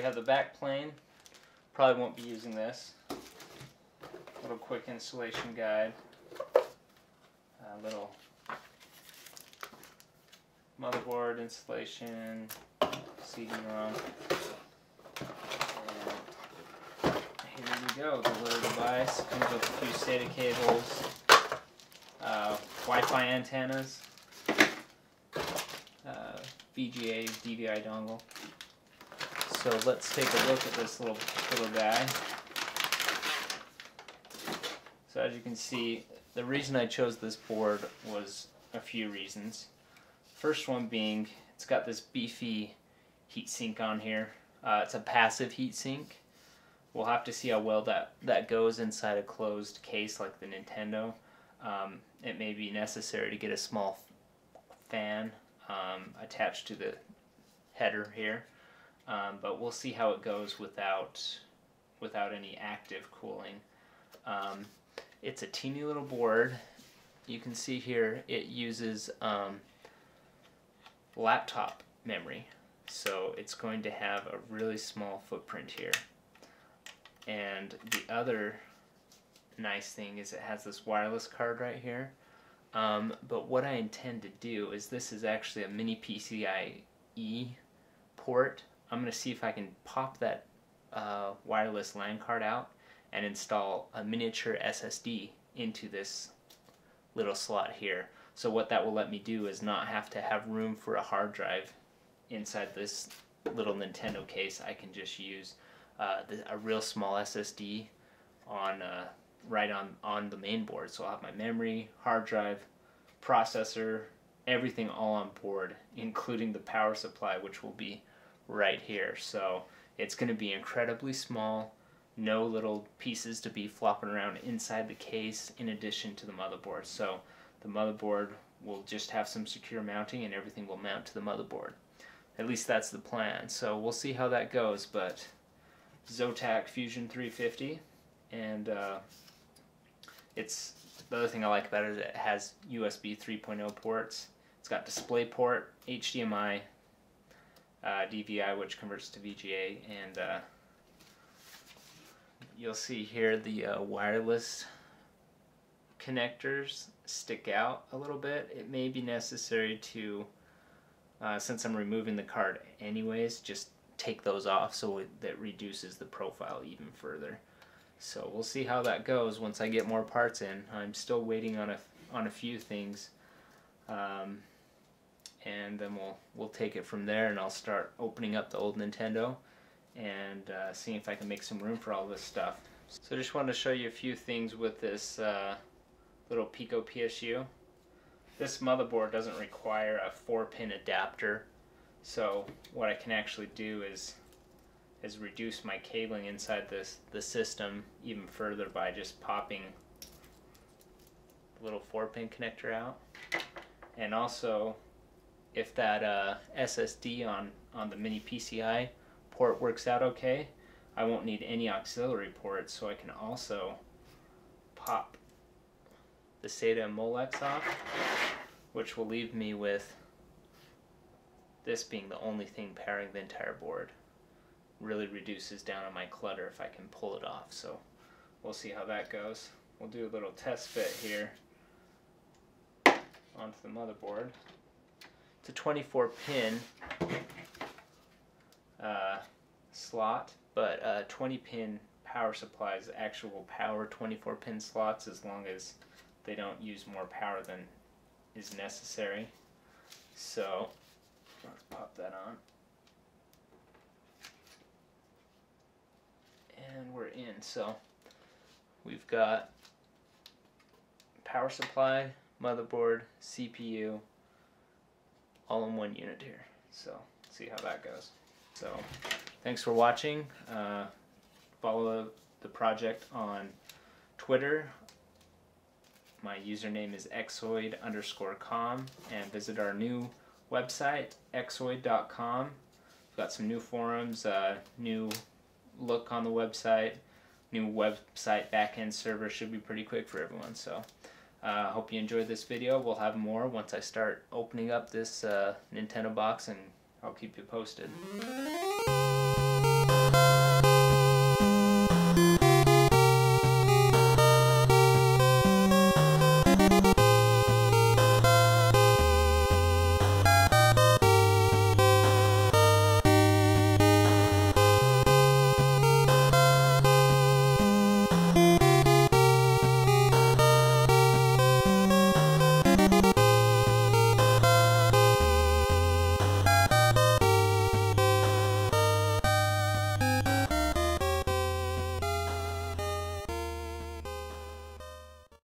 we have the back plane. Probably won't be using this. Little quick installation guide. Little motherboard installation, CD-ROM. And here we go, the little device. Comes with a few SATA cables, Wi-Fi antennas, VGA DVI dongle. So let's take a look at this little guy. So as you can see, the reason I chose this board was a few reasons. First one being, it's got this beefy heatsink on here. It's a passive heatsink. We'll have to see how well that goes inside a closed case like the Nintendo. It may be necessary to get a small fan attached to the header here, but we'll see how it goes without any active cooling. It's a teeny little board. You can see here it uses laptop memory, so it's going to have a really small footprint here. And the other nice thing is it has this wireless card right here. But what I intend to do is, this is actually a mini PCIe port. I'm going to see if I can pop that wireless LAN card out and install a miniature SSD into this little slot here. So what that will let me do is not have to have room for a hard drive inside this little Nintendo case. I can just use a real small SSD on right on the main board. So I'll have my memory, hard drive, processor, everything all on board, including the power supply, which will be right here. So it's going to be incredibly small, no little pieces to be flopping around inside the case in addition to the motherboard. So the motherboard will just have some secure mounting and everything will mount to the motherboard. At least that's the plan. So we'll see how that goes, but Zotac Fusion 350, and it's the other thing I like about it is it has USB 3.0 ports. It's got DisplayPort, HDMI, DVI, which converts to VGA, and you'll see here the wireless connectors stick out a little bit. It may be necessary to, since I'm removing the card anyways, just take those off so that reduces the profile even further. So we'll see how that goes once I get more parts in. I'm still waiting on a few things, and then we'll take it from there, and I'll start opening up the old Nintendo and seeing if I can make some room for all this stuff. So I just wanted to show you a few things with this little Pico PSU. This motherboard doesn't require a 4-pin adapter, so what I can actually do is reduce my cabling inside the system even further by just popping the little 4-pin connector out. And also, if that SSD on the mini PCI port works out okay, I won't need any auxiliary ports, so I can also pop the SATA and Molex off, which will leave me with this being the only thing powering the entire board. Really reduces down on my clutter if I can pull it off, so we'll see how that goes. We'll do a little test fit here onto the motherboard. It's a 24-pin slot, but 20-pin power supplies actual power 24-pin slots, as long as they don't use more power than is necessary. So let's pop that on. And we're in. So we've got power supply, motherboard, CPU, all in one unit here. So let's see how that goes. So thanks for watching. Follow the project on Twitter. My username is xoid_com, and visit our new website, xoid.com. We've got some new forums, new look on the website, new website backend server. Should be pretty quick for everyone. So hope you enjoyed this video. We'll have more once I start opening up this Nintendo box, and I'll keep you posted.